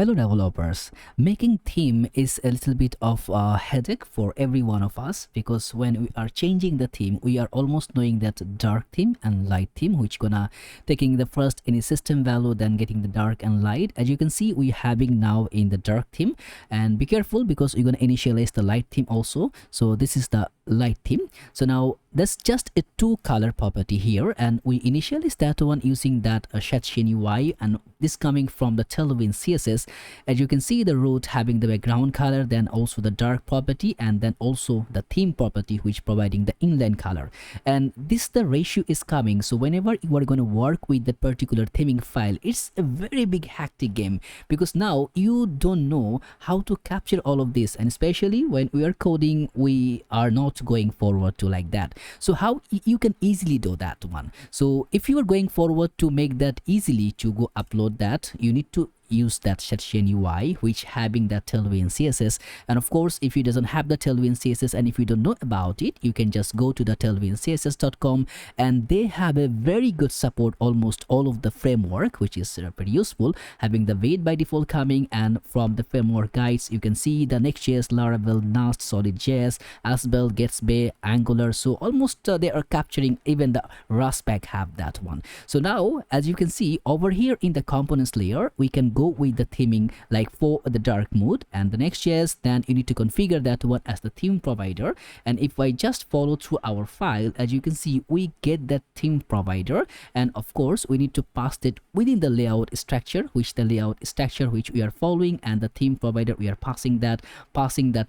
Hello developers. Making theme is a little bit of a headache for every one of us because when we are changing the theme, we are almost knowing that dark theme and light theme, which gonna taking the first any system value, then getting the dark and light. As you can see, we having now in the dark theme, and be careful because we're gonna initialize the light theme also. So this is the light theme. So now that's just a two color property here, and we initialize that one using that shadcn UI, and this coming from the Tailwind CSS. As you can see, the root having the background color, then also the dark property, and then also the theme property which providing the inline color. And this the ratio is coming, so whenever you are going to work with the particular theming file, it's a very big hectic game because now you don't know how to capture all of this, and especially when we are coding, we are not going forward to like that. So how you can easily do that one? So if you are going forward to make that easily to go upload that, you need to use that shadcn UI which having that Tailwind CSS. And of course, if you doesn't have the Tailwind CSS and if you don't know about it, you can just go to the tailwindcss.com, and they have a very good support almost all of the framework, which is pretty useful, having the weight by default coming. And from the framework guides, you can see the Next.js, Laravel, Nast, Solid.js, Asbel, Gatsby, Angular. So almost they are capturing, even the Rust pack have that one. So now as you can see over here in the components layer, we can go with the theming like for the dark mode and the Next.js. Then you need to configure that one as the theme provider, and if I just follow through our file, as you can see, we get that theme provider, and of course we need to pass it within the layout structure, which the layout structure which we are following, and the theme provider we are passing that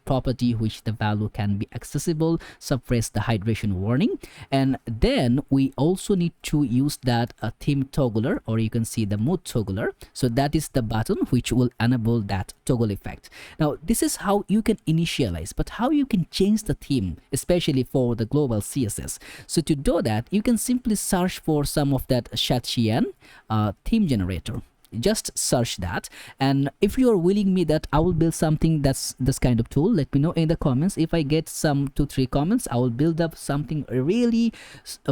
property which the value can be accessible, suppress the hydration warning. And then we also need to use that theme toggler, or you can see the mode toggler. So that is the button which will enable that toggle effect. Now this is how you can initialize, but how you can change the theme, especially for the global CSS. So to do that, you can simply search for some of that shadcn theme generator. Just search that, and if you are willing me that I will build something that's this kind of tool, let me know in the comments. If I get some 2-3 comments, I will build up something really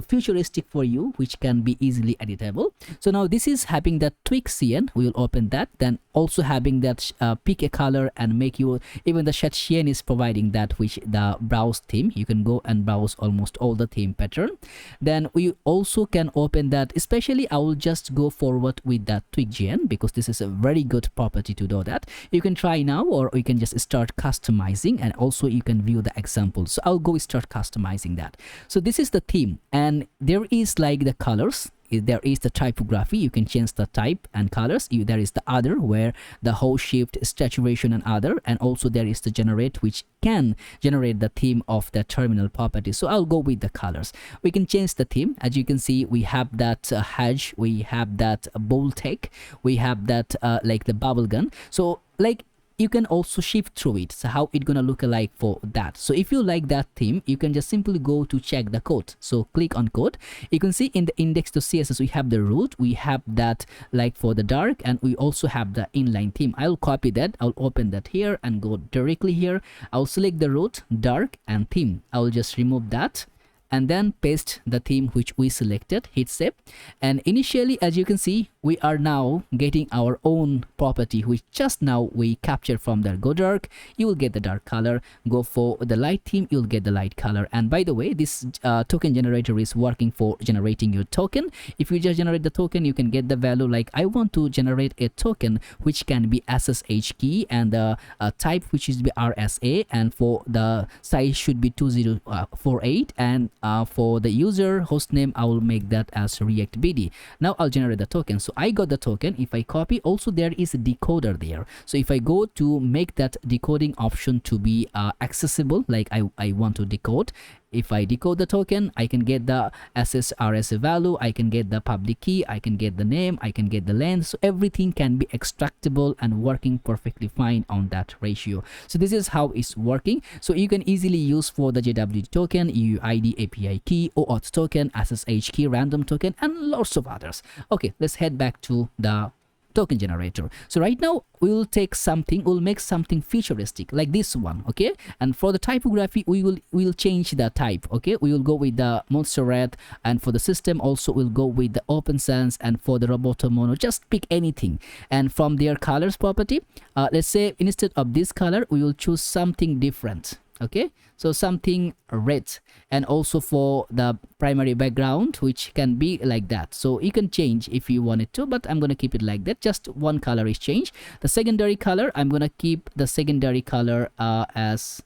futuristic for you which can be easily editable. So now this is having that tweakcn, we will open that. Then also having that pick a color and make you, even the shadcn is providing that, which the browse theme, you can go and browse almost all the theme pattern. Then we also can open that, especially I will just go forward with that tweakcn because this is a very good property to do that. You can try now, or you can just start customizing, and also you can view the example. So I'll go start customizing that. So this is the theme, and there is like the colors, there is the typography, you can change the type and colors. There is the other where the whole shift, saturation and other, and also there is the generate which can generate the theme of the terminal property. So I'll go with the colors. We can change the theme. As you can see, we have that hedge, we have that bold text, we have that like the bubble gun. So like you can also shift through it, so how it gonna look like for that. So if you like that theme, you can just simply go to check the code. So click on code. You can see in the index.css we have the root, we have that like for the dark, and we also have the inline theme. I'll copy that, I'll open that here and go directly here. I'll select the root, dark and theme. I'll just remove that and then paste the theme which we selected, hit save. And initially, as you can see, we are now getting our own property which just now we captured from the go dark, you will get the dark color. Go for the light theme, you'll get the light color. And by the way, this token generator is working for generating your token. If you just generate the token, you can get the value like I want to generate a token which can be SSH key, and the type which is RSA, and for the size should be 2048, and for the user hostname, I will make that as React BD. Now I'll generate the token. So I got the token. If I copy, also there is a decoder there. So if I go to make that decoding option to be accessible, like I want to decode, if I decode the token, I can get the SSRSA value, I can get the public key, I can get the name, I can get the length. So everything can be extractable and working perfectly fine on that ratio. So this is how it's working. So you can easily use for the JWT token, UUID API key, OAuth token, SSH key, random token, and lots of others. Okay, let's head back to the token generator. So right now we'll take something, we'll make something futuristic like this one, okay? And for the typography, we'll change the type, okay? We will go with the monster red, and for the system also we'll go with the open sans, and for the roboto mono, just pick anything. And from their colors property, let's say instead of this color, we will choose something different, okay? So something red. And also for the primary background, which can be like that. So you can change if you wanted to, but I'm going to keep it like that. Just one color is changed. The secondary color, I'm going to keep the secondary color as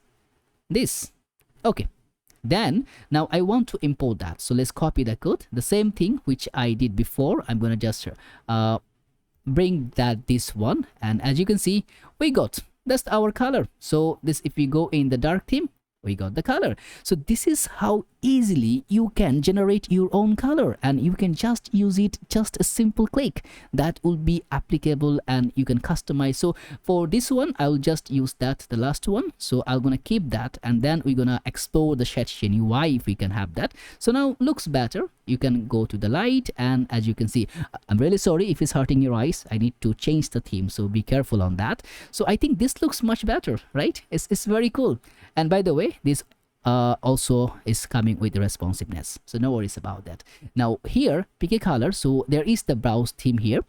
this. Okay. Then now I want to import that. So let's copy the code. The same thing which I did before. I'm going to just bring that this one. And as you can see, we got, that's our color. So this, if we go in the dark theme, we got the color. So this is how easily you can generate your own color, and you can just use it, just a simple click that will be applicable, and you can customize. So for this one, I'll just use that, the last one. So I'm gonna keep that, and then we're gonna explore the shadcn UI if we can have that. So now looks better. You can go to the light, and as you can see, I'm really sorry if it's hurting your eyes. I need to change the theme, so be careful on that. So I think this looks much better, right? It's very cool. And by the way, this also is coming with responsiveness, so no worries about that. Now here, pick a color. So there is the browse theme here.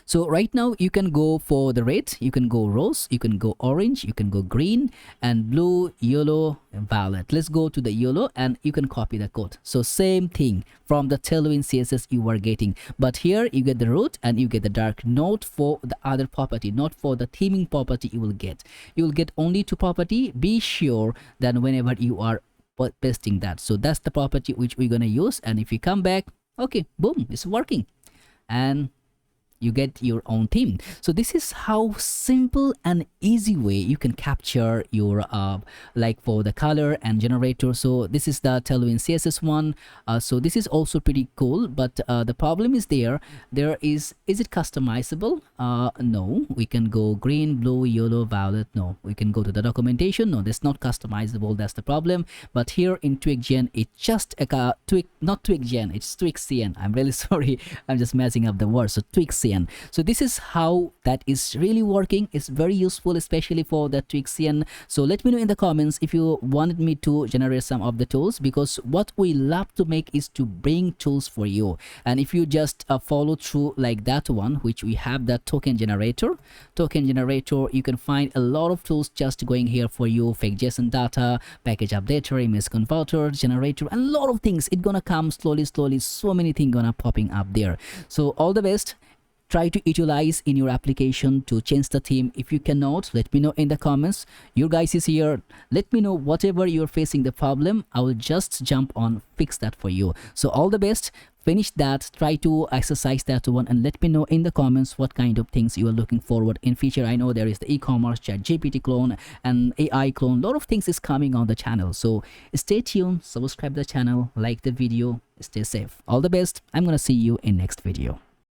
So right now you can go for the red, you can go rose, you can go orange, you can go green, and blue, yellow, and violet. Let's go to the yellow, and you can copy the code. So same thing from the Tailwind CSS you are getting, but here you get the root and you get the dark, not for the other property, not for the theming property. You will get only to property. Be sure that whenever you are pasting that, so that's the property which we're gonna use. And if you come back, okay, boom, it's working, and you get your own theme. So this is how simple and easy way you can capture your like for the color and generator. So this is the Tailwind CSS one. So this is also pretty cool, but the problem is there is it customizable? No. We can go green, blue, yellow, violet. No. We can go to the documentation. No, that's not customizable. That's the problem. But here in tweakcn, it's just a not tweakcn, it's tweakcn. I'm really sorry, I'm just messing up the words. So tweakcn. So this is how that is really working. It's very useful, especially for the tweakcn. So let me know in the comments if you wanted me to generate some of the tools, because what we love to make is to bring tools for you. And if you just follow through like that one, which we have that token generator, you can find a lot of tools just going here for you. Fake JSON data, package updater, image converter, generator, and a lot of things. It's gonna come slowly. So many things gonna popping up there. So all the best. Try to utilize in your application to change the theme. If you cannot, let me know in the comments. Your guys is here. Let me know whatever you're facing the problem. I will just jump on, fix that for you. So all the best. Finish that, try to exercise that one, and let me know in the comments what kind of things you are looking forward in future. I know there is the e-commerce, ChatGPT clone, and AI clone. A lot of things is coming on the channel. So stay tuned, subscribe the channel, like the video, stay safe. All the best. I'm gonna see you in next video.